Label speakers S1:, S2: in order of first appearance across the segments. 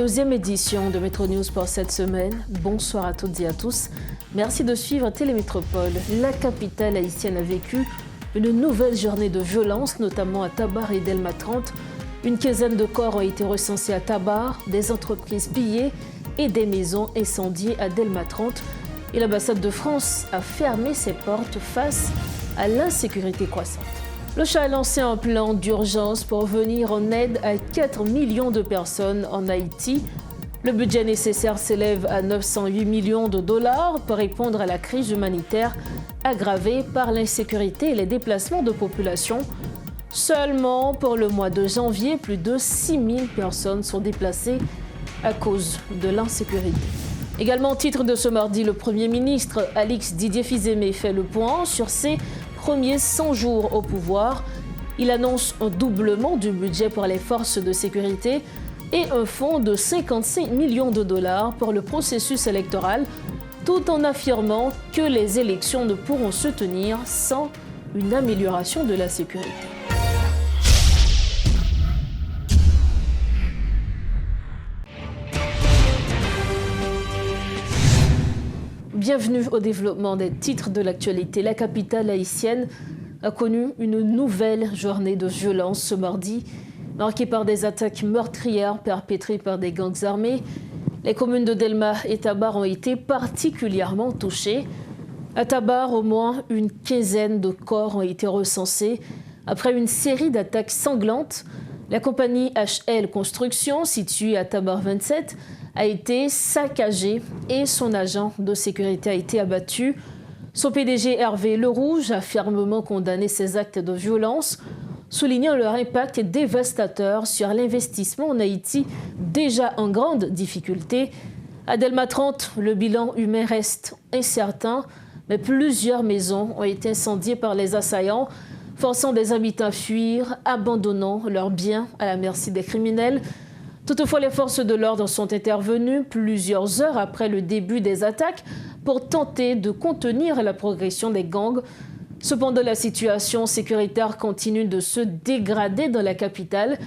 S1: deuxième édition de Métro News pour cette semaine. Bonsoir à toutes et à tous. Merci de suivre Télémétropole. La capitale haïtienne a vécu une nouvelle journée de violence, notamment à Tabar et Delma 30. Une quinzaine de corps ont été recensés à Tabar, des entreprises pillées et des maisons incendiées à Delma 30. Et l'ambassade de France a fermé ses portes face à l'insécurité croissante. Le CHA a lancé un plan d'urgence pour venir en aide à 4 millions de personnes en Haïti. Le budget nécessaire s'élève à 908 millions de dollars pour répondre à la crise humanitaire aggravée par l'insécurité et les déplacements de population. Seulement pour le mois de janvier, plus de 6 000 personnes sont déplacées à cause de l'insécurité. Également, titre de ce mardi, le Premier ministre Alix Didier Fils-Aimé fait le point sur ses premiers 100 jours au pouvoir. Il annonce un doublement du budget pour les forces de sécurité et un fonds de 55 millions de dollars pour le processus électoral, tout en affirmant que les élections ne pourront se tenir sans une amélioration de la sécurité. Bienvenue au développement des titres de l'actualité. La capitale haïtienne a connu une nouvelle journée de violence ce mardi, marquée par des attaques meurtrières perpétrées par des gangs armés. Les communes de Delma et Tabar ont été particulièrement touchées. À Tabar, au moins une quinzaine de corps ont été recensés après une série d'attaques sanglantes. La compagnie HL Construction, située à Tabar 27, a été saccagée et son agent de sécurité a été abattu. Son PDG Hervé Lerouge a fermement condamné ces actes de violence, soulignant leur impact dévastateur sur l'investissement en Haïti, déjà en grande difficulté. À Delma 30, le bilan humain reste incertain, mais plusieurs maisons ont été incendiées par les assaillants, forçant des habitants à fuir, abandonnant leurs biens à la merci des criminels. Toutefois, les forces de l'ordre sont intervenues plusieurs heures après le début des attaques pour tenter de contenir la progression des gangs. Cependant, la situation sécuritaire continue de se dégrader dans la capitale.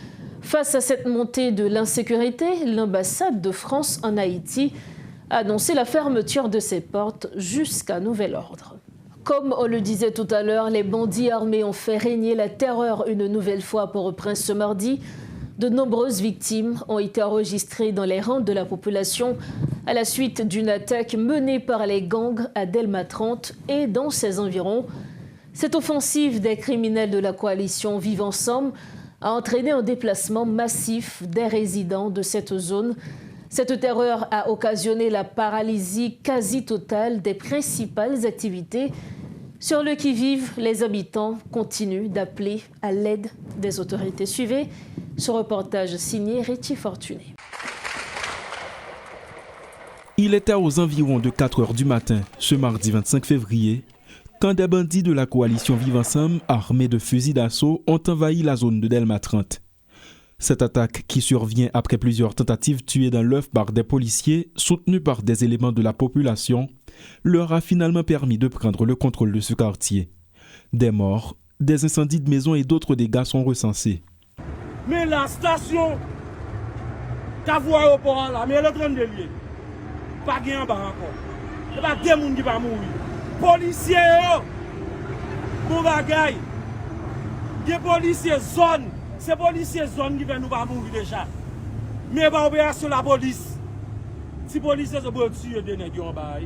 S1: Face à cette montée de l'insécurité, l'ambassade de France en Haïti a annoncé la fermeture de ses portes jusqu'à nouvel ordre. Comme on le disait tout à l'heure, les bandits armés ont fait régner la terreur une nouvelle fois à Port-au-Prince ce mardi. De nombreuses victimes ont été enregistrées dans les rangs de la population à la suite d'une attaque menée par les gangs à Delma 30 et dans ses environs. Cette offensive des criminels de la coalition Vivre Ensemble a entraîné un déplacement massif des résidents de cette zone. Cette terreur a occasionné la paralysie quasi totale des principales activités. Sur le qui-vive, les habitants continuent d'appeler à l'aide des autorités. Suivez ce reportage signé Richie Fortuné.
S2: Il était aux environs de 4 heures du matin, ce mardi 25 février, quand des bandits de la coalition Vivre Ensemble, armés de fusils d'assaut, ont envahi la zone de Delma 30. Cette attaque, qui survient après plusieurs tentatives tuées dans l'œuf par des policiers, soutenus par des éléments de la population, leur a finalement permis de prendre le contrôle de ce quartier. Des morts, des incendies de maisons et d'autres dégâts sont recensés.
S3: Mais la station, ta voie aéroport là, mais elle est en train de lier. Pas de en bas encore. Il n'y a pas de gens qui vont mourir. Policiers, bon bagaille. Des policiers zone. C'est policiers zone qui vont nous mourir déjà. Mais pas opération la police. Si policiers sont pour tuer des nègres en bas,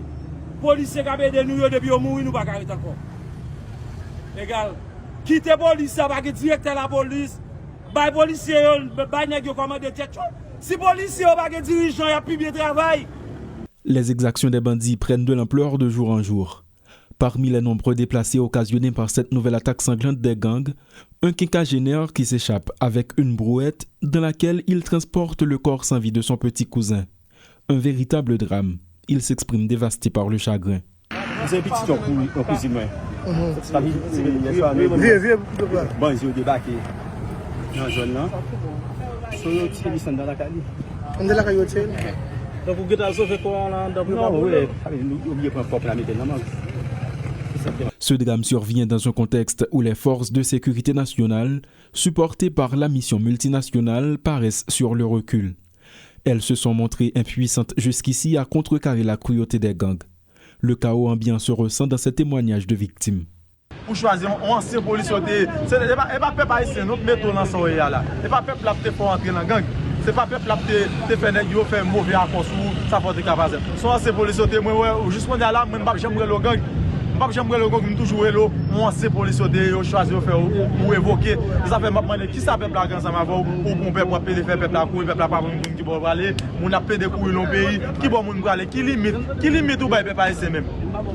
S3: policiers qui ont aidé nous depuis qu'ils mourir, nous ne pouvons pas arrêter encore. Égal. Quitter la police, ça va être directeur de la police. Les policiers, les commandent tête. Si les policiers n'ont pas de dirigeants, il n'y a plus bien de travail.
S2: Les exactions des bandits prennent de l'ampleur de jour en jour. Parmi les nombreux déplacés occasionnés par cette nouvelle attaque sanglante des gangs, un quinquagénaire qui s'échappe avec une brouette dans laquelle il transporte le corps sans vie de son petit cousin. Un véritable drame. Il s'exprime dévasté par le chagrin.
S4: C'est un petit ton cousin. Bon, ils ont débarqué dans la zone là. Ils sont dans la Cali.
S5: On est là quand ils sont.
S4: Donc vous avez sauvé quoi là? Non, oui, oubliez pas pour la mettre dans la main.
S2: Ce drame survient dans un contexte où les forces de sécurité nationale, supportées par la mission multinationale, paraissent sur le recul. Elles se sont montrées impuissantes jusqu'ici à contrecarrer la cruauté des gangs. Le chaos ambiant se ressent dans ces témoignages de victimes.
S5: Pour choisir un ancien policier, ce n'est pas peuple haïtien, notre méthode dans ce là. Ce n'est pas peuple qui fait entrer dans la gang. Ce n'est pas peuple qui fait mauvais accord sur sa faute de capacité. Son ancien policier, moi, jusqu'à là, je ne j'aimerais le gang. J'aimerais le gang, je toujours un ancien policier, choisi de faire ou évoquer. Ça fait maintenant qui ça peuple la gang, ça m'a vu, ou bon peuple pour faire peuple la couille, peuple la pas qui va aller, on a plein de couilles dans le pays, qui va moun aller, qui limite ou peuple haïtien même.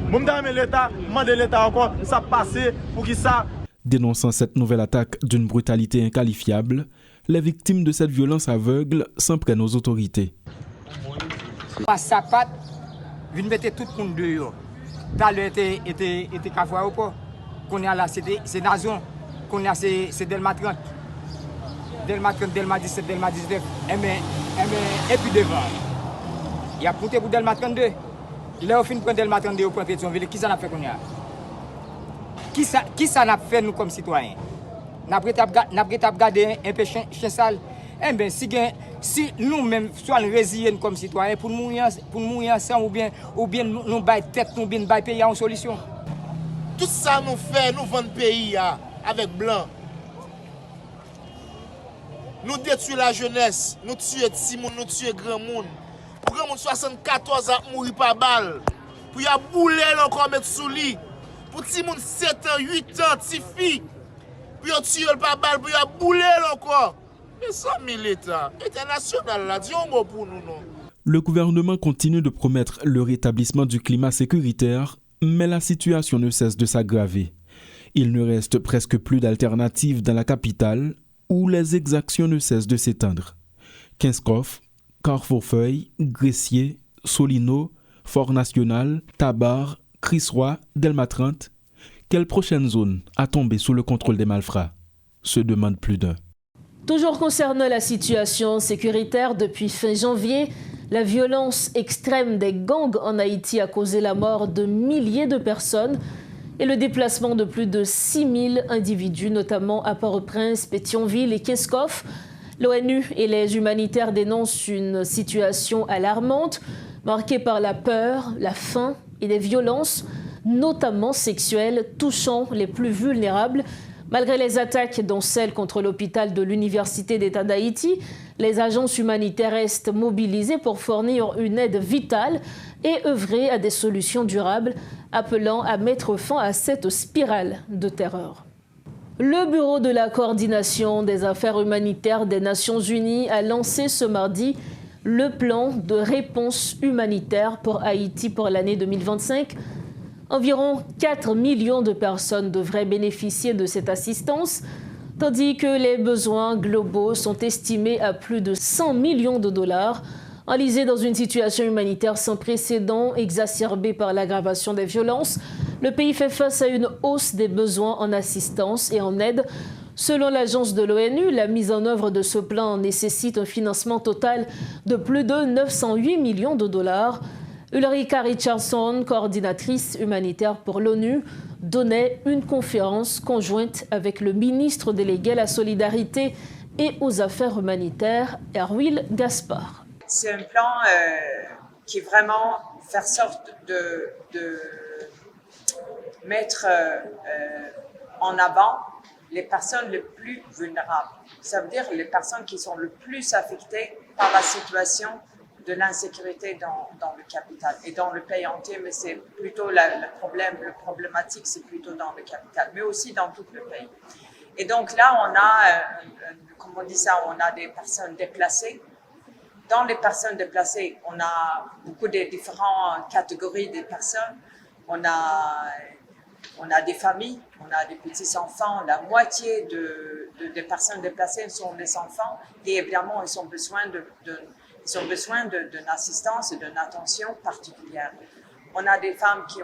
S5: Moi, l'État, demande l'État encore, ça passe pour qui ça.
S2: Dénonçant cette nouvelle attaque d'une brutalité inqualifiable, les victimes de cette violence aveugle s'en prennent aux autorités.
S6: Sa patte, vient mettre tout le monde dehors. Dans le était Cavois ou pas. Qu'on est là, c'est Nation. Qu'on est c'est Delma 30. Delma 30, Delma 17, Delma 19. Et puis devant. Il y a compté pour Delma 32. Là, au fin de prendre Delma 32 au point Pétionville, qui ça n'a fait qu'on y a? Qui ça n'a fait nous comme citoyens? N'a pas regardé un peu chien sale. Eh bien, si nous-mêmes sommes résilients comme citoyens, pour mourir ensemble ou bien nous bailler tête, nous bien bailler pays en solution.
S7: Tout ça nous fait, nous vendons le pays avec blanc. Nous détruisons la jeunesse, nous tuons petits monde, nous tuons grand monde. Pour grand monde 74 ans mourir par balle. Pour y a bouler encore mettre sous lit. Pour petit monde 7 ans, 8 ans, petite fille. Pour y tuer par balle, pour y a bouler encore. Mais ça, l'État international là, dis un mot pour nous non.
S2: Le gouvernement continue de promettre le rétablissement du climat sécuritaire, mais la situation ne cesse de s'aggraver. Il ne reste presque plus d'alternatives dans la capitale, où les exactions ne cessent de s'étendre. Kinskov, Carrefourfeuille, Gressier, Solino, Fort National, Tabar, Crisroy, Delma 30. Quelle prochaine zone a tombé sous le contrôle des malfrats? Se demande plus d'un.
S1: Toujours concernant la situation sécuritaire, depuis fin janvier, la violence extrême des gangs en Haïti a causé la mort de milliers de personnes et le déplacement de plus de 6000 individus, notamment à Port-au-Prince, Pétionville et Kinskov. L'ONU et les humanitaires dénoncent une situation alarmante, marquée par la peur, la faim et des violences, notamment sexuelles, touchant les plus vulnérables. Malgré les attaques, dont celle contre l'hôpital de l'Université d'État d'Haïti, les agences humanitaires restent mobilisées pour fournir une aide vitale et œuvrer à des solutions durables, appelant à mettre fin à cette spirale de terreur. Le Bureau de la coordination des affaires humanitaires des Nations Unies a lancé ce mardi le plan de réponse humanitaire pour Haïti pour l'année 2025. Environ 4 millions de personnes devraient bénéficier de cette assistance, tandis que les besoins globaux sont estimés à plus de 100 millions de dollars, enlisés dans une situation humanitaire sans précédent exacerbée par l'aggravation des violences. Le pays fait face à une hausse des besoins en assistance et en aide. Selon l'agence de l'ONU, la mise en œuvre de ce plan nécessite un financement total de plus de 908 millions de dollars. Ulrika Richardson, coordinatrice humanitaire pour l'ONU, donnait une conférence conjointe avec le ministre délégué à la solidarité et aux affaires humanitaires, Erwil Gaspard.
S8: C'est un plan qui vraiment fait sorte de mettre en avant les personnes les plus vulnérables. Ça veut dire les personnes qui sont le plus affectées par la situation de l'insécurité dans le capital et dans le pays entier, mais c'est plutôt le problématique, c'est plutôt dans le capital, mais aussi dans tout le pays. Et donc là, on a, comme on dit ça, on a des personnes déplacées. Dans les personnes déplacées, on a beaucoup de différentes catégories de personnes. On a des familles, on a des petits-enfants. La moitié des personnes déplacées sont des enfants et évidemment, ils ont besoin d'une assistance et d'une attention particulière. On a des femmes qui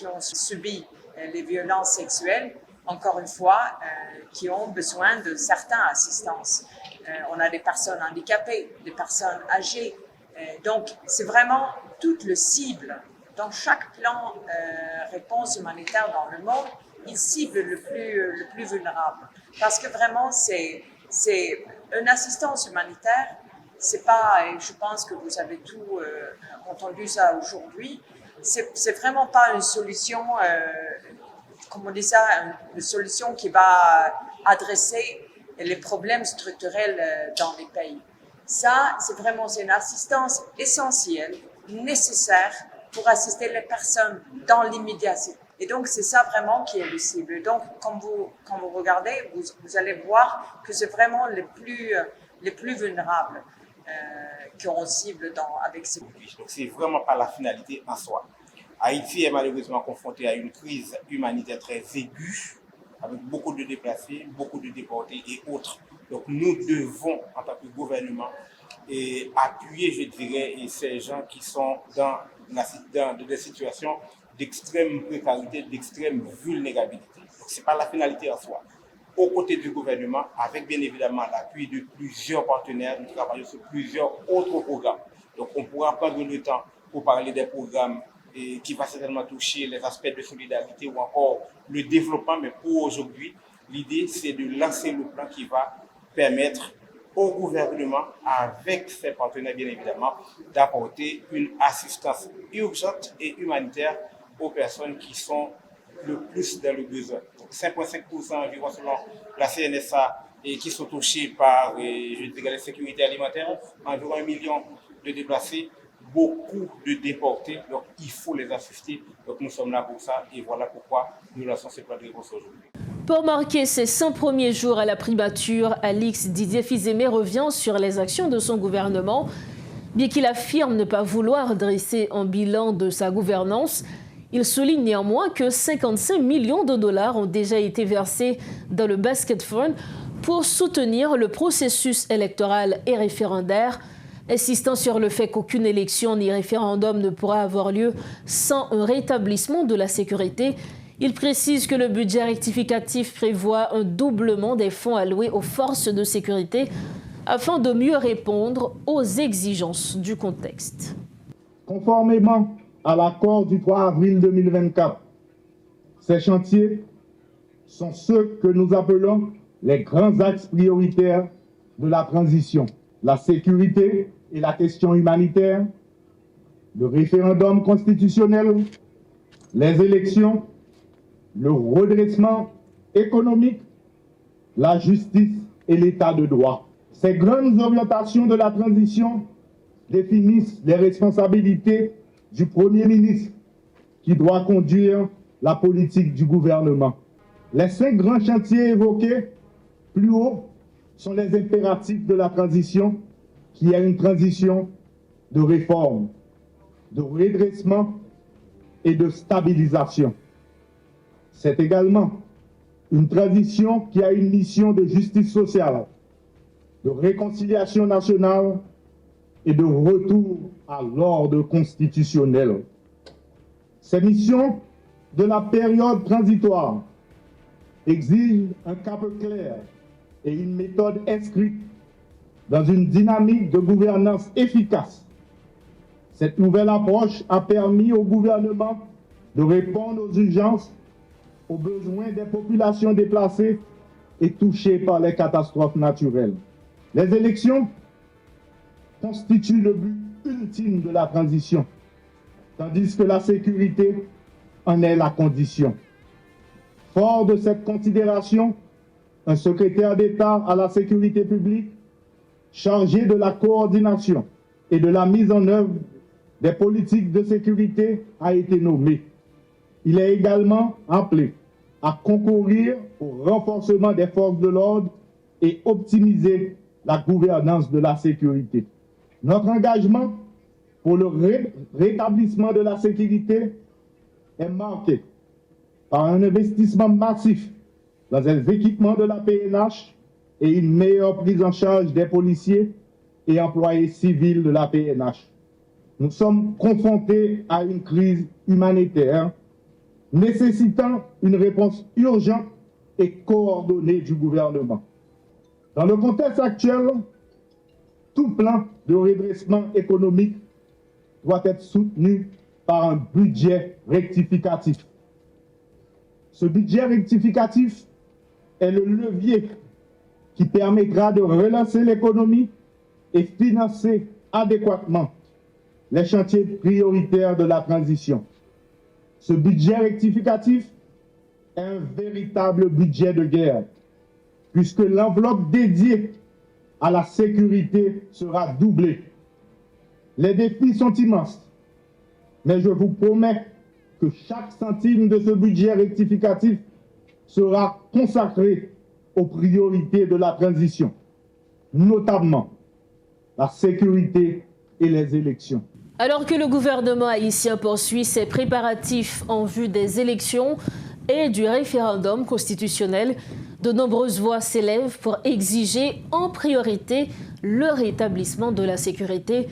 S8: ont subi les violences sexuelles, encore une fois, qui ont besoin de certaines assistances. On a des personnes handicapées, des personnes âgées. Donc, c'est vraiment toute le cible. Dans chaque plan réponse humanitaire dans le monde, il cible le plus vulnérable. Parce que vraiment, c'est une assistance humanitaire c'est pas, et je pense que vous avez tout entendu ça aujourd'hui, c'est vraiment pas une solution, comme on dit ça, une solution qui va adresser les problèmes structurels dans les pays. Ça, c'est une assistance essentielle, nécessaire pour assister les personnes dans l'immédiateté. Et donc, c'est ça vraiment qui est le cible. Donc, quand vous regardez, vous allez voir que c'est vraiment les plus vulnérables qu'on cible avec ces produits.
S9: Donc, c'est vraiment pas la finalité en soi. Haïti est malheureusement confronté à une crise humanitaire très aiguë, avec beaucoup de déplacés, beaucoup de déportés et autres. Donc, nous devons, en tant que gouvernement, appuyer, je dirais, ces gens qui sont dans des situations d'extrême précarité, d'extrême vulnérabilité. Donc, ce n'est pas la finalité en soi. Aux côtés du gouvernement, avec bien évidemment l'appui de plusieurs partenaires, nous travaillons sur plusieurs autres programmes. Donc, on pourra prendre le temps pour parler des programmes qui vont certainement toucher les aspects de solidarité ou encore le développement. Mais pour aujourd'hui, l'idée, c'est de lancer le plan qui va permettre au gouvernement, avec ses partenaires bien évidemment, d'apporter une assistance urgente et humanitaire aux personnes qui sont le plus dans le besoin. 5,5% environ selon la CNSA et qui sont touchés par l'insécurité alimentaire, environ 1 million de déplacés, beaucoup de déportés, donc il faut les assister. Donc nous sommes là pour ça et voilà pourquoi nous lançons ce plan de réponse aujourd'hui.
S1: Pour marquer ses 100 premiers jours à la primature, Alix Didier Fils-Aimé revient sur les actions de son gouvernement. Bien qu'il affirme ne pas vouloir dresser un bilan de sa gouvernance, il souligne néanmoins que 55 millions de dollars ont déjà été versés dans le Basket Fund pour soutenir le processus électoral et référendaire, insistant sur le fait qu'aucune élection ni référendum ne pourra avoir lieu sans un rétablissement de la sécurité. Il précise que le budget rectificatif prévoit un doublement des fonds alloués aux forces de sécurité afin de mieux répondre aux exigences du contexte.
S10: Conformément à l'accord du 3 avril 2024, ces chantiers sont ceux que nous appelons les grands axes prioritaires de la transition. La sécurité et la question humanitaire, le référendum constitutionnel, les élections, le redressement économique, la justice et l'état de droit. Ces grandes orientations de la transition définissent les responsabilités du Premier ministre qui doit conduire la politique du gouvernement. Les 5 grands chantiers évoqués plus haut sont les impératifs de la transition, qui est une transition de réforme, de redressement et de stabilisation. C'est également une transition qui a une mission de justice sociale, de réconciliation nationale et de retour à l'ordre constitutionnel. Ces missions de la période transitoire exigent un cap clair et une méthode inscrite dans une dynamique de gouvernance efficace. Cette nouvelle approche a permis au gouvernement de répondre aux urgences, aux besoins des populations déplacées et touchées par les catastrophes naturelles. Les élections constituent le but ultime de la transition, tandis que la sécurité en est la condition. Fort de cette considération, un secrétaire d'État à la sécurité publique, chargé de la coordination et de la mise en œuvre des politiques de sécurité, a été nommé. Il est également appelé à concourir au renforcement des forces de l'ordre et optimiser la gouvernance de la sécurité. Notre engagement pour le rétablissement de la sécurité est marqué par un investissement massif dans les équipements de la PNH et une meilleure prise en charge des policiers et employés civils de la PNH. Nous sommes confrontés à une crise humanitaire nécessitant une réponse urgente et coordonnée du gouvernement. Dans le contexte actuel, tout plan de redressement économique doit être soutenu par un budget rectificatif. Ce budget rectificatif est le levier qui permettra de relancer l'économie et financer adéquatement les chantiers prioritaires de la transition. Ce budget rectificatif est un véritable budget de guerre, puisque l'enveloppe dédiée à la sécurité sera doublée. Les défis sont immenses, mais je vous promets que chaque centime de ce budget rectificatif sera consacré aux priorités de la transition, notamment la sécurité et les élections.
S1: Alors que le gouvernement haïtien poursuit ses préparatifs en vue des élections et du référendum constitutionnel, de nombreuses voix s'élèvent pour exiger en priorité le rétablissement de la sécurité.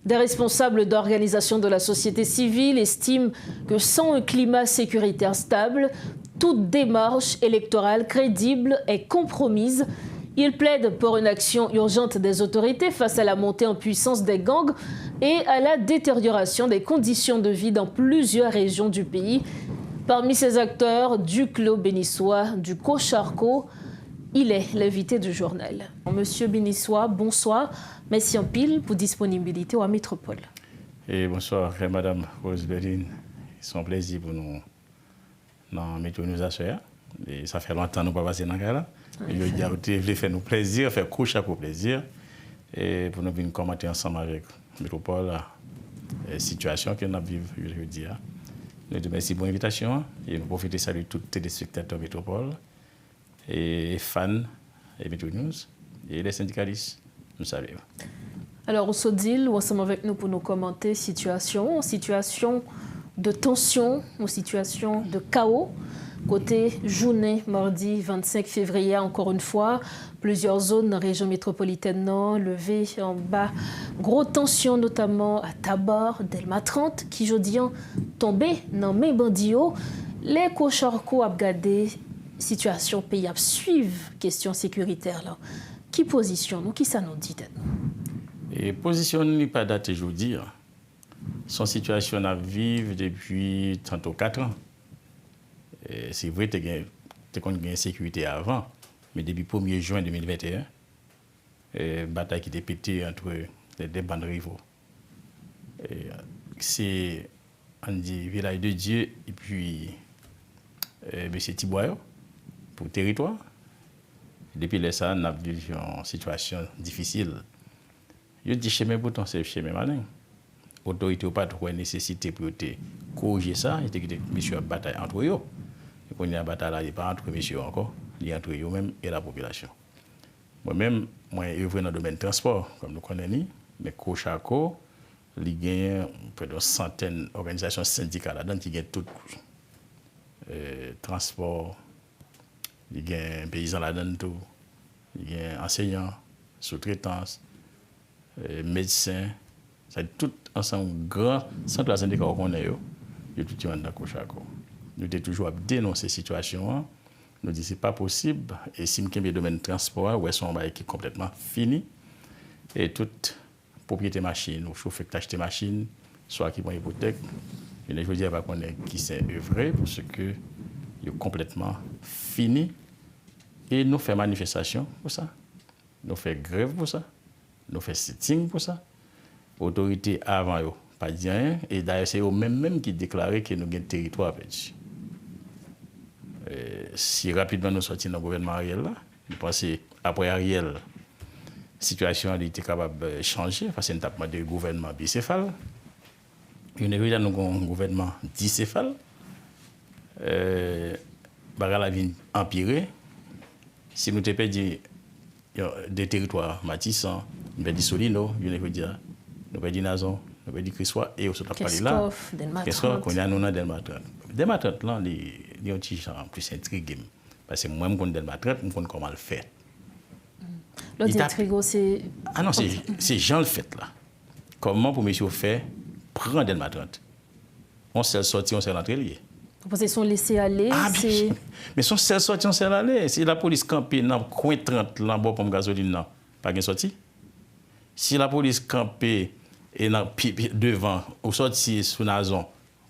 S1: Des responsables d'organisations de la société civile estiment que sans un climat sécuritaire stable, toute démarche électorale crédible est compromise. Ils plaident pour une action urgente des autorités face à la montée en puissance des gangs et à la détérioration des conditions de vie dans plusieurs régions du pays. Parmi ces acteurs, Duclos Bénissois du Cocharco, il est l'invité du journal. Monsieur Bénissois, bonsoir. Merci en pile pour disponibilité à Métropole.
S11: Et bonsoir, Madame Roseberine. C'est un plaisir pour nous dans Métropole à soir. Et ça fait longtemps que nous ne pas passé dans le cas là. Je voulais faire nous plaisir, faire Cocharco plaisir. Et pour nous venir commenter ensemble avec Métropole la situation que nous vivons aujourd'hui. Nous te remercions pour l'invitation et nous profitons de saluer tous les téléspectateurs Métropole et fans et Métro News et les syndicalistes. Nous saluons.
S1: Alors, Osodil, ensemble avec nous pour nous commenter situation de tension, une situation de chaos. Côté journée, mardi 25 février, encore une fois, plusieurs zones dans la région métropolitaine nord, levées en bas. Grosse tension, notamment à Tabar, Delma 30, qui aujourd'hui tombé dans mes bandios. Les Cocharco a gardé situation pays à suivre, question sécuritaire là. Qui position nous, qui ça nous dit?
S11: Et position n'est pas date aujourd'hui. Son situation à vivre depuis tantôt 4 ans. C'est vrai que tu as une sécurité avant, mais depuis le 1er juin 2021, bataille qui était pétée entre les deux bandes rivaux. C'est on dit village de Dieu et puis c'est Tiboyo pour le territoire. Depuis là, ça, on a vécu une situation difficile. Je dis chemin pourtant c'est chemin malin. L'autorité n'a pas de nécessité pour corriger ça. Il y a une bataille entre eux. Et quand il y a une bataille là, il n'y a pas entre messieurs encore, il y a entre eux-mêmes et la population. Moi-même, je œuvre dans le domaine du transport, comme nous connaissons, mais Cocharco, il y a près de centaines d'organisations syndicales là-dedans qui ont tout transport, il y a un paysan là-dedans tout, il y a enseignants, sous-traitance, médecins, c'est tout ensemble grand centre de syndicat qu'on a yo, il y a tout dans Cocharco. Nous avons toujours dénoncé cette situation. Nous disons que ce n'est pas possible. Et si nous avons le domaine du transport, où est-ce qu'on est complètement fini. Et toute propriété machine, ou chauffeur qui achète machine, soit qui prend une hypothèque, je veux dire qui s'est œuvré parce que c'est complètement fini. Et nous faisons manifestation pour ça. Nous faisons grève pour ça. Nous faisons sitting pour ça. L'autorité avant, pas dit rien. Et d'ailleurs, c'est eux-mêmes qui déclaraient que nous avons un territoire perdu. Si rapidement nous sortions dans le gouvernement Ariel, je pense qu'après Ariel, la situation a été capable de changer parce que nous avons un gouvernement bicéphale. Nous avons un gouvernement dicéphale. La vie empirée. Si nous avons perdu des territoires matissants, nous avons perdu Solino, nous avons perdu Nazon, nous avons perdu Crissois et aussi parlé là. Qu'est-ce qu'on a nous dans Delma 30? Delma 30 là, il y a un petit genre plus intrigué. Parce que moi, je connais Delma 30, je connais comment le faire.
S1: L'autre intrigue, c'est.
S11: Ah non, c'est Jean le fait là. Comment pour monsieur faire prendre Delma 30? On s'est sorti, on s'est rentré lié.
S1: Parce qu'ils sont laissés aller.
S11: Ah, mais son seul sorti, on s'est allé. Si la police campait dans le coin 30, là, pour me gasoline, non, pas de sorti. Si la police campait et devant, ou sorti sous Nazon,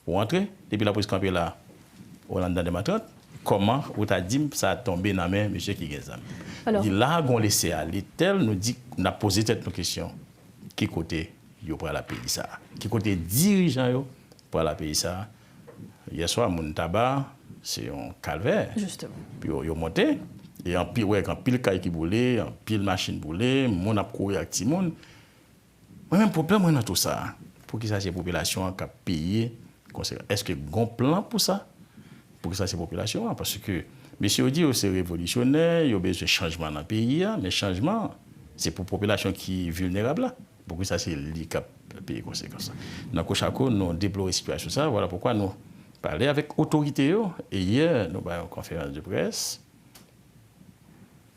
S11: pour entrer, depuis la police campait là, on est dans des matrates, comment, ou t'as dit, ça a tombé dans la main, monsieur qui gagne ça.
S1: Alors,
S11: là, on laisse aller tel, nous dit, on a posé cette question. Qui côté, yo pour la pays ça? Qui côté dirigeant, yo, pour la pays ça? Hier soir, mon tabac, c'est un calvaire.
S1: Justement.
S11: Puis yo monté, et en pile, ouais, en pile caille qui boulait, en pile machine boulait, mon a couru avec tout le monde. Moi-même, problème, moi, dans tout ça, pour que ça, c'est la population qui a payé. Est-ce qu'il y a un plan pour ça? Pour que ça, c'est la population? Parce que, monsieur dit, c'est révolutionnaire, il y a besoin de changement dans le pays, mais changement, c'est pour la population qui est vulnérable. Pour que ça, c'est lui qui a payé les conséquences. Donc, chaque fois, nous déplorons la situation. Ça, voilà pourquoi nous parlons avec l'autorité. Et hier, nous avons une conférence de presse.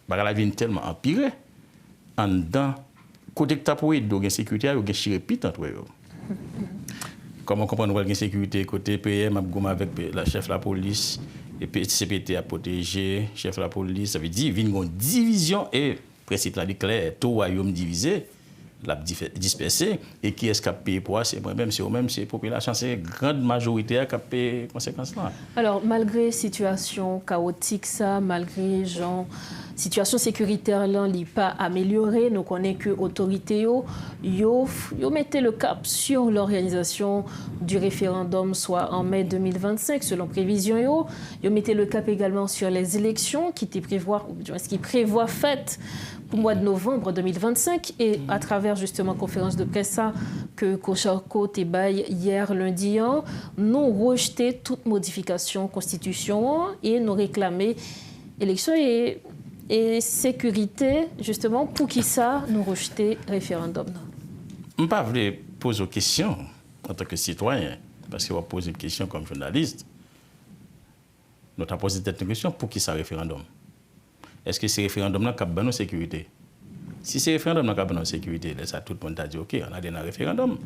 S11: La vie est tellement empirée. En dedans, côté que tu as pour aider, il y a une sécurité, il y a une chirépite entre eux. Comment comprendre qu'il y a une sécurité côté PM, avec le chef de la police, et puis CPT a protégé, chef de la police, ça veut dire qu'il y a une division et, principe là, clair, tout royaume divisé, la dispersé, et qui est-ce qui a payé pour ça? C'est moi-même, c'est eux-mêmes, c'est la population, c'est la grande majorité qui a payé les conséquences là.
S1: Alors, malgré situation chaotique, ça, malgré situation sécuritaire là, n'est pas améliorée, nous connaissons que l'autorité yo mettait le cap sur l'organisation du référendum, soit en mai 2025, selon prévision yo mettait le cap également sur les élections qui prévoient faites pour le mois de novembre 2025 et à travers justement conférence de presse que Kocharko Tebaï hier lundi, nous rejeté toute modification constitution et nous réclamé élection et sécurité justement pour qui ça nous rejeter référendum.
S11: Je ne pas voulais poser une question en tant que citoyen parce qu'on va poser une question comme journaliste. Nous avons posé cette question pour qui ça référendum. Est-ce que c'est référendum-là qui a besoin de sécurité? Si c'est référendum-là qui a besoin de sécurité, là, tout le monde a dit OK, on a donné un référendum.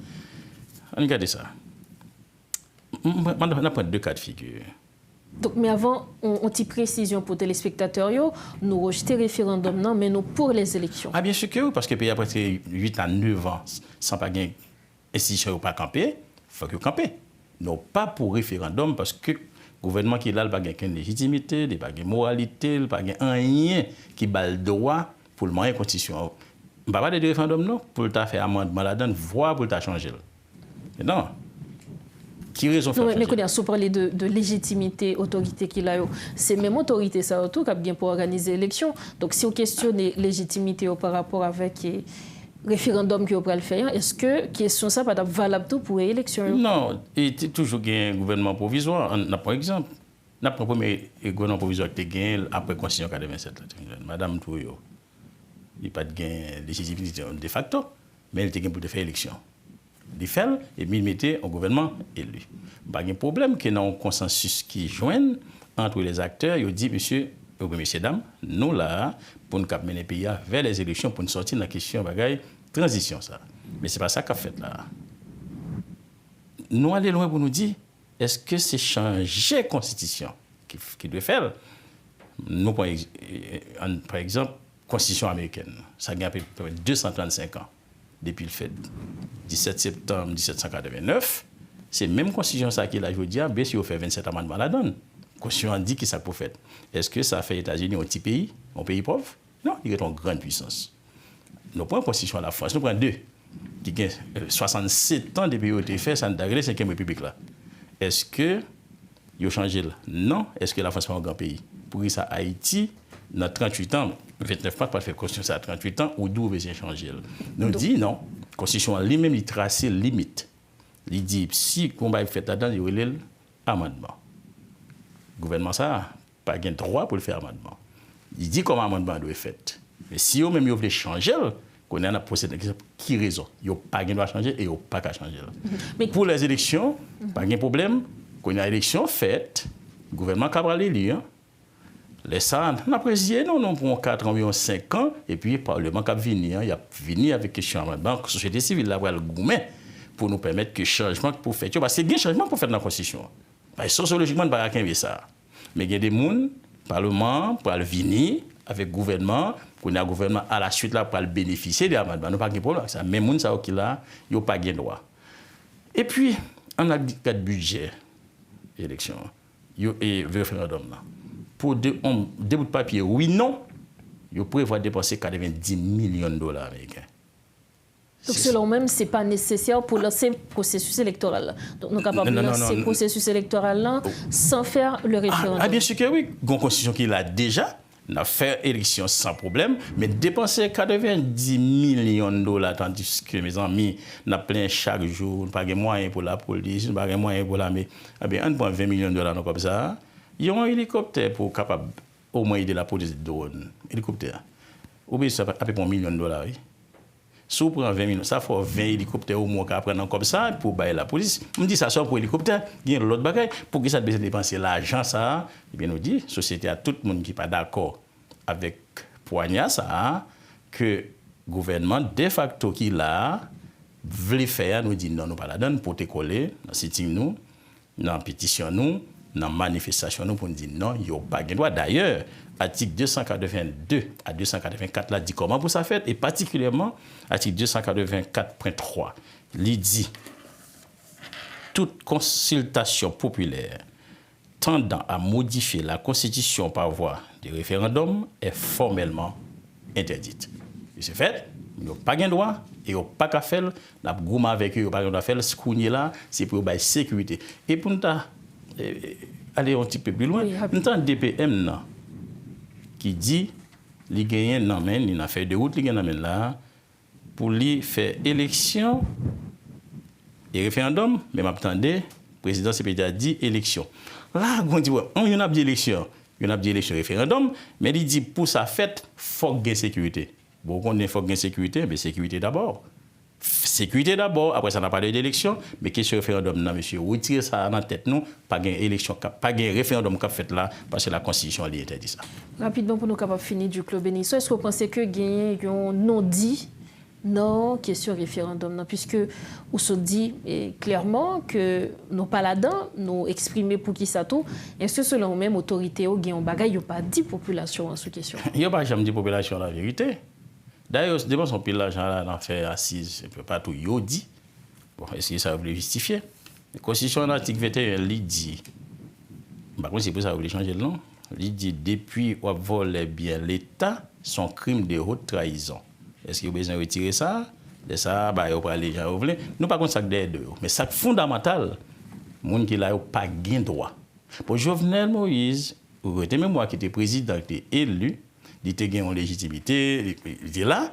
S11: On regarde ça. On a pris 2 cas de figure.
S1: Donc, mais avant, on t'y précision pour téléspectateurs, nous rejetons le référendum, non, mais nous pour les élections.
S11: Ah, bien sûr que oui, parce que après 8 à 9 ans, sans pas gagner institution ou pas camper, il faut que camper. Non pas pour référendum, parce que gouvernement qui est là, il n'a pas de légitimité, il n'a pas de moralité, il n'a pas de rien qui bat le droit pour le moyen de la Constitution. Je ne parle pas de référendum, non, pour le faire amendement là-dedans, voire pour le changer. Non. Qui raison faire changer?
S1: Mais quand on parle de légitimité, autorité qu'il a, c'est même autorité ça autour qui a bien pour organiser l'élection. Donc si on questionne légitimité par rapport avec référendum qui va le faire, est-ce que question ça pas valable tout pour l'élection? Non,
S11: il y a toujours un gouvernement provisoire. Par exemple, le premier gouvernement provisoire qui a gagné après la Constitution 87, Madame Touyo, il n'y a pas de légitimité de facto, mais il a gagné pour faire l'élection. Il fait et il mettait un gouvernement élu. Il n'y a pas de problème qu'il y ait un consensus qui joigne entre les acteurs. Il dit, messieurs, dames, nous là, pour nous mener le pays vers les élections, pour nous sortir de la question de transition. Ça. Mais ce n'est pas ça qu'a fait là. Nous allons loin pour nous dire, est-ce que c'est changer la Constitution qui doit faire? Nous, par exemple, la Constitution américaine, ça a à peu près 235 ans. Depuis le fait 17 septembre 1789, c'est même Constitution ça qui est là, je veux dire, bien sûr, on fait 27 amendements la donne. La Constitution dit que ça peut faire. Est-ce que ça fait États-Unis un petit pays, un pays pauvre? Non, il est en grande puissance. Nous prenons la Constitution de la France, nous prenons 2, qui ont 67 ans depuis qu'ils ont été faits, ça nous a la 5e République là. Est-ce que ils ont changé là? Non. Est-ce que la France est un grand pays? Pour ça, Haïti, dans 38 ans, 29 ans, pas faire Constitution ça à 38 ans, ou d'où veut changer? Nous dit non. La Constitution lui-même, il trace les limites. Il dit, si le combat est fait là-dedans, il y a l'amendement. Le gouvernement, ça n'a pas de droit pour le faire amendement. Il dit comment l'amendement doit être fait. Mais si eux-mêmes, ils veulent changer, qu'on a un procédé, qui raison? Ils n'ont pas de droit à changer et ils n'ont pas qu'à changer. Mais pour les élections, pas de problème. Quand il y a une élection faite, le gouvernement Cabral est lié. Les ça, on a présidé, non, pour 4 environ 5 ans, et puis le Parlement qui a venu, il a venu avec question amendement, la société civile a le gourmet pour nous permettre que changement pour faire. Parce que c'est bien changement pour faire dans la Constitution. Parce que sociologiquement, on ne peut pas ça. Mais il y a des gens, le Parlement, pour le venir avec le gouvernement, qu'on a un gouvernement à la suite là pour le bénéficier des amendements. Nous n'avons pas de problème avec ça. Mais les gens qui là, ils n'ont pas de droit. Et puis, on a 4 budgets, élection, et référendum là. pour deux bouts de papier, oui, non, ils prévoient dépenser 90 millions de dollars américains.
S1: Donc, selon même, ce n'est pas nécessaire pour lancer le processus électoral. Donc, nous sommes capables de lancer le processus électoral sans faire le référendum.
S11: Ah, bien sûr que oui. Il y a une constitution qui l'a déjà. On a fait élection sans problème. Mais dépenser 90 millions de dollars, tandis que mes amis, on a plein chaque jour, pas de moyens pour la police, pas de moyens pour l'armée. Eh bien, 1,20 millions de dollars comme ça. Il y a un hélicoptère pour capable au moins aider la police de drone. Hélicoptère. Ou bien ça à peu près $1 million. Oui. Si on prend 20 millions, ça fait 20 hélicoptères au moins qu'on prend comme ça pour bailler la police. On dit ça sort pour hélicoptère, il y a l'autre bagaille. Pour que ça besoin dépenser l'argent, ça, eh bien, nous dit, société à tout le monde qui n'est pas d'accord avec Poignard, ça, que le gouvernement de facto qui l'a, voulait faire, nous dit non, nous pas la donne pour te coller, dans le sitting nous, dans la pétition nous, dans la manifestation nous, pour nous dire non, il n'y a pas de droit. D'ailleurs, article 282 à 284 là dit comment pour ça fait, et particulièrement article 284.3, il dit toute consultation populaire tendant à modifier la constitution par voie de référendum est formellement interdite. Et c'est fait, il n'y a pas de droit, et il n'y a pas qu'à faire, la gouma avec eux, il n'y a pas de droit à faire, ce qu'on est là, c'est pour la sécurité. Et pour nous aller un petit peu plus loin, nous avons un DPM là, qui dit qu'il gagne il a fait de route, il gagne là, pour lui faire élection et référendum, mais m'attendez, le président CPD a dit élection. Là, on dit, on y a dit élection, il y a dit élection référendum, mais il dit pour sa fête, il faut gagner sécurité. Bon, on il faut gagner sécurité, mais sécurité d'abord. Sécurité d'abord, après ça n'a pas d'élection, mais question référendum, non, monsieur, retirez ça dans la tête, nous, pas de élection, pas de référendum qu'a fait là, parce que la Constitution lui interdit ça.
S1: Rapidement, pour nous capables de finir du club Benisso, est-ce que vous pensez que gagner un non-dit, non, question référendum, non, puisque on se dit clairement que nous pas là-dedans, nous exprimer pour qui ça tout, est-ce que selon vous-même, autorité ou gagne un bagage, il n'y a pas dit population en sous question?
S11: Il n'y a pas jamais dit population la vérité. D'ailleurs, c'est devant son pile l'argent là, dans faire assise, un peu partout, il dit. Bon, est-ce que ça voulait justifier? La Constitution, l'article 21, il dit, par contre, c'est pour ça que vous voulez changer le nom, il dit, depuis qu'on vole bien l'État, son crime de haute trahison. Est-ce qu'il y a besoin de retirer ça? De ça, bah, il y a les gens qui veulent. Nous, par contre, ça de mais ça fondamental, les gens qui n'ont pas de droit. Pour Jovenel Moïse, même moi qui était président, qui était élu, il était gagné en légitimité, il était là.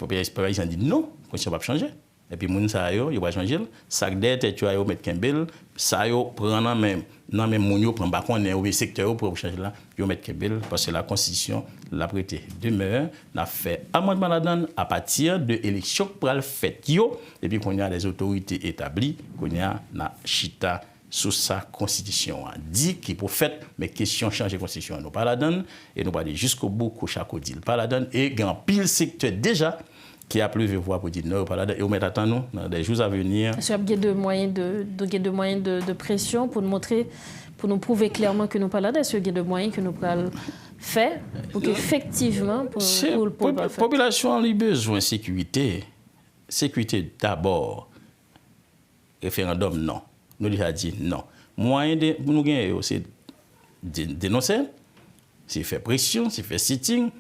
S11: Le président dit non, la Constitution ne va pas changer. Et puis, les gens, ils vont changer. Ça de tu vas mettre Kembel, ça prend même. Non, mais mon yo prend pas qu'on est au secteur pour changer là, yo mettre Kembel parce que la Constitution l'a prêté demeure, n'a fait amendement là-dedans à partir de élections pour le fait yo et puis qu'on y a des autorités établies, qu'on y a na chita sous sa Constitution dit qu'il pour fait mais question changer Constitution nous pas là-dedans et nous pas aller jusqu'au bout que chaque dit pas là-dedans et grand pile secteur déjà qui a plus voix pour dire non, pas là, et on met à nous dans des jours à venir.
S1: Est-ce qu'il y a de moyens de pression pour nous montrer, pour nous prouver clairement que nous pas là, est-ce qu'il y a de moyens que nous pouvons faire pour qu'effectivement, pour
S11: la population a besoin de sécurité. Sécurité d'abord. Référendum, non. Nous déjà dit non. Moyen de nous gagner, c'est dénoncer, c'est faire pression, c'est faire sitting,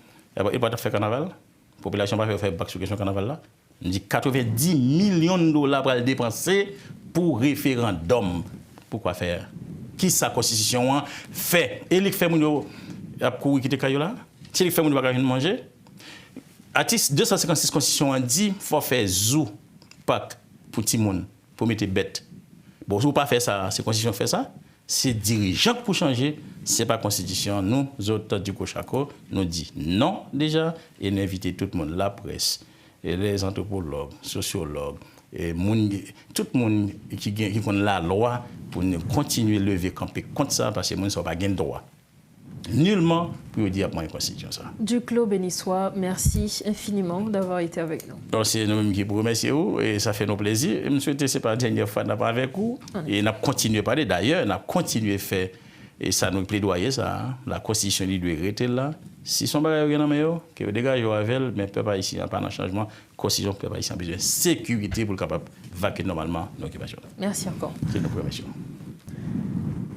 S11: et pas faire carnaval. La population va faire bac sur question carnaval là. On dit 90 millions de dollars pour le dépenser pour référendum. Pourquoi faire? Qui sa constitution fait? Et les fait mon a courir quitter caillou là? Si les fait mon pas manger. Article 256 constitution dit faut faire zou pack pour tout le monde pour mettre bête. Bon, si vous pas faire ça, c'est constitution fait ça. C'est dirigeant pour changer, c'est pas constitution. Nous autres du Cochaco nous dit non déjà et nous invitons tout le monde, la presse, et les anthropologues, sociologues, et tout le monde qui connaît la loi pour nous continuer à lever camper contre ça parce que nous ne sommes pas gain droit. Nullement pour dire à la constitution ça.
S1: Duclos Benissois, merci infiniment d'avoir été avec nous.
S11: Donc c'est nous-mêmes qui vous remercions et ça fait nos plaisirs. Je me souhaite c'est pas la dernière fois d'avoir avec vous et n'a continué à parler d'ailleurs, n'a continué à faire et ça nous plaidoyer ça, la constitution il doit rester là. Si son bagage rien meilleur que dégage avec mais peuple ici pas de changement, constitution peuple ici a besoin de sécurité pour capable vaquer normalement l'occupation.
S1: Merci encore.
S11: C'est nos remercions.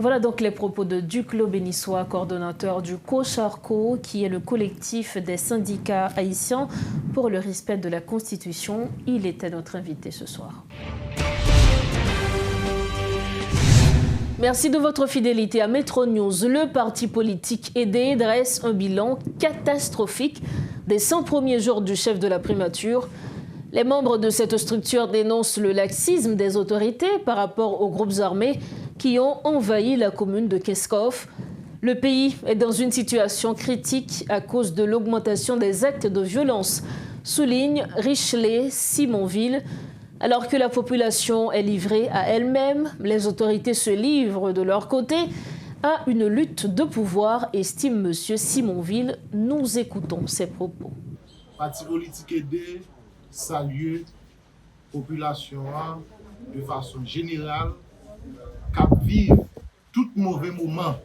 S1: Voilà donc les propos de Duclos Bénissois, coordonnateur du COCHARCO, qui est le collectif des syndicats haïtiens pour le respect de la Constitution. Il était notre invité ce soir. Merci de votre fidélité à Métro News. Le parti politique aidé dresse un bilan catastrophique des 100 premiers jours du chef de la primature. Les membres de cette structure dénoncent le laxisme des autorités par rapport aux groupes armés qui ont envahi la commune de Keskov. Le pays est dans une situation critique à cause de l'augmentation des actes de violence, souligne Richelet Simonville. Alors que la population est livrée à elle-même, les autorités se livrent de leur côté à une lutte de pouvoir, estime M. Simonville. Nous écoutons ses propos.
S12: Parti politique aidé salue la population de façon générale qui vivent tout mauvais moment.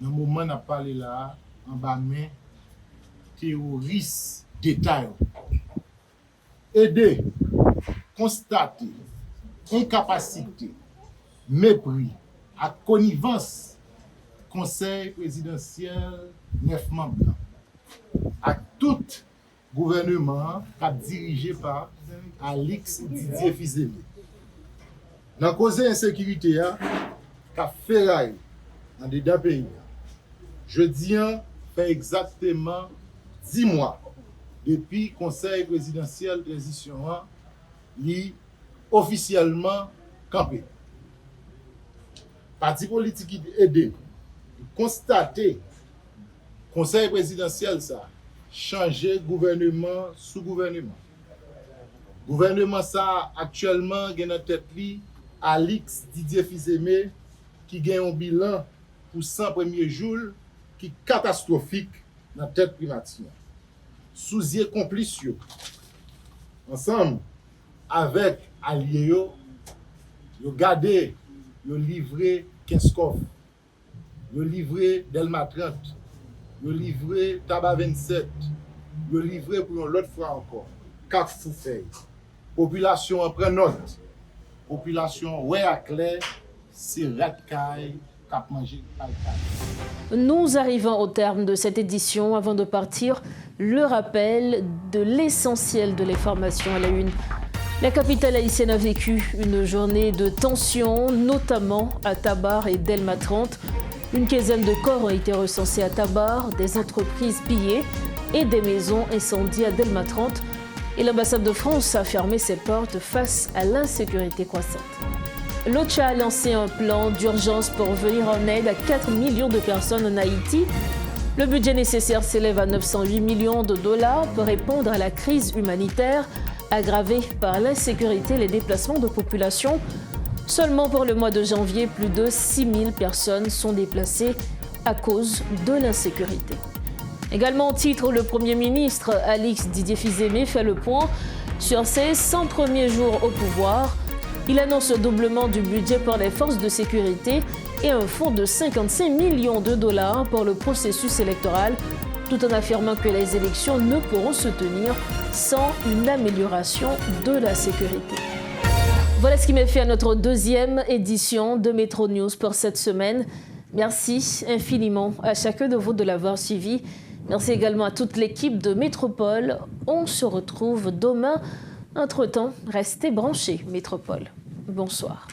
S12: Le moment n'a pas là en bas main terroristes d'État. Aider, constater incapacité, mépris, à connivence Conseil présidentiel 9 membres, à tout gouvernement dirigé par Alix Didier Fizeme. Dans la cause de l'insécurité, qui fait dans les deux pays, je dis fait exactement 10 mois depuis le Conseil présidentiel de transition officiellement campé. Parti politique aidé, constater Conseil présidentiel ça changer gouvernement sous gouvernement. Gouvernement ça actuellement gagne en tête li Alix Didier Fizeme qui gagne un bilan pour 100 premiers jours qui est catastrophique dans tête primature. Sous yeux complices ensemble avec alliés yo gardé yo livré Keskov, yo livré Delma 30, yo livré Tabac 27, yo livré pour l'autre fois encore 4 Foufeuilles. Population en prend note. Population ouais à clair, c'est rat-caille cap manger caille.
S1: Nous arrivons au terme de cette édition. Avant de partir, le rappel de l'essentiel de l'information à la une. La capitale haïtienne a vécu une journée de tension, notamment à Tabar et Delma 30. Une quinzaine de corps ont été recensés à Tabar, des entreprises pillées et des maisons incendiées à Delma 30. Et l'ambassade de France a fermé ses portes face à l'insécurité croissante. L'OCHA a lancé un plan d'urgence pour venir en aide à 4 millions de personnes en Haïti. Le budget nécessaire s'élève à 908 millions de dollars pour répondre à la crise humanitaire aggravée par l'insécurité et les déplacements de population. Seulement pour le mois de janvier, plus de 6 000 personnes sont déplacées à cause de l'insécurité. Également en titre, le Premier ministre Alix Didier Fizeme fait le point sur ses 100 premiers jours au pouvoir. Il annonce le doublement du budget pour les forces de sécurité et un fonds de 55 millions de dollars pour le processus électoral, tout en affirmant que les élections ne pourront se tenir sans une amélioration de la sécurité. Voilà ce qui met fin à notre deuxième édition de Métro News pour cette semaine. Merci infiniment à chacun de vous de l'avoir suivi. Merci également à toute l'équipe de Métropole. On se retrouve demain. Entre-temps, restez branchés, Métropole. Bonsoir.